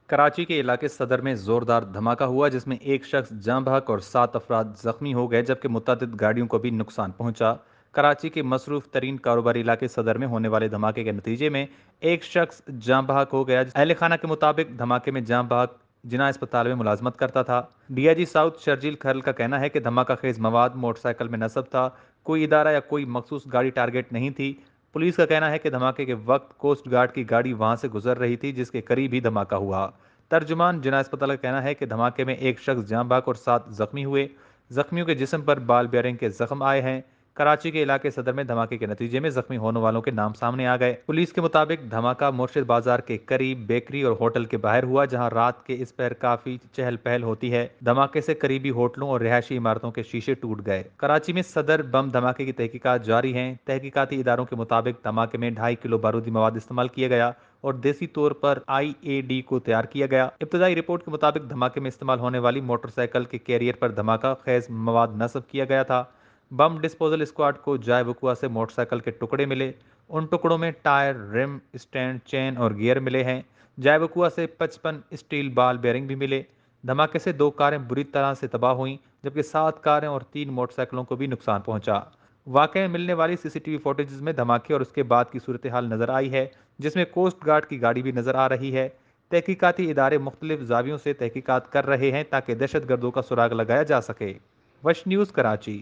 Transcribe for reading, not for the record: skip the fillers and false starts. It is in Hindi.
कराची के इलाके सदर में जोरदार धमाका हुआ जिसमें एक शख्स जाँ बहक और 7 अफराद जख्मी हो गए जबकि मुतअद्दिद गाड़ियों को भी नुकसान पहुंचा। कराची के मसरूफ तरीन कारोबारी इलाके सदर में होने वाले धमाके के नतीजे में एक शख्स जाँ बहक हो गया। अहल खाना के मुताबिक धमाके में जाँ बहक जिना अस्पताल में मुलाजमत करता था। डीआईजी साउथ शर्जील खरल का कहना है कि धमाका खेज मवाद मोटरसाइकिल में नस्ब था। कोई इदारा या कोई मखसूस गाड़ी टारगेट नहीं थी। पुलिस का कहना है कि धमाके के वक्त कोस्ट गार्ड की गाड़ी वहां से गुजर रही थी जिसके करीब ही धमाका हुआ। तर्जुमान जिना अस्पताल का कहना है कि धमाके में एक शख्स जाँ बहक और 7 जख्मी हुए। जख्मियों के जिस्म पर बाल बेयरिंग के जख्म आए हैं। कराची के इलाके सदर में धमाके के नतीजे में जख्मी होने वालों के नाम सामने आ गए। पुलिस के मुताबिक धमाका मुर्शिद बाजार के करीब बेकरी और होटल के बाहर हुआ जहां रात के इस पहर काफी चहल पहल होती है। धमाके से करीबी होटलों और रिहायशी इमारतों के शीशे टूट गए। कराची में सदर बम धमाके की तहकीकात जारी हैं। तहकीकाती इदारों के मुताबिक धमाके में 2.5 किलो बारूदी मवाद इस्तेमाल किया गया और देसी तौर पर आईएडी को तैयार किया गया। इब्तदाई रिपोर्ट के मुताबिक धमाके में इस्तेमाल होने वाली मोटरसाइकिल के कैरियर पर धमाका खेज मवाद नस्ब किया गया था। बम डिस्पोजल स्क्वाड को जाय वकुआ से मोटरसाइकिल के टुकड़े मिले। उन टुकड़ों में टायर, रिम, स्टैंड, चेन और गियर मिले हैं। जाय वकुआ से 55 स्टील बाल बेरिंग भी मिले। धमाके से 2 कारें बुरी तरह से तबाह हुईं जबकि 7 कारें और 3 मोटरसाइकिलों को भी नुकसान पहुंचा। वाकई में मिलने वाली सीसीटीवी फुटेज में धमाके और उसके बाद की सूरत हाल नजर आई है जिसमें कोस्ट गार्ड की गाड़ी भी नजर आ रही है। तहकीकाती इदारे मुख्तलिफ जावियों से तहकीकात कर रहे हैं ताकि दहशत गर्दों का सुराग लगाया जा सके। वश न्यूज़ कराची।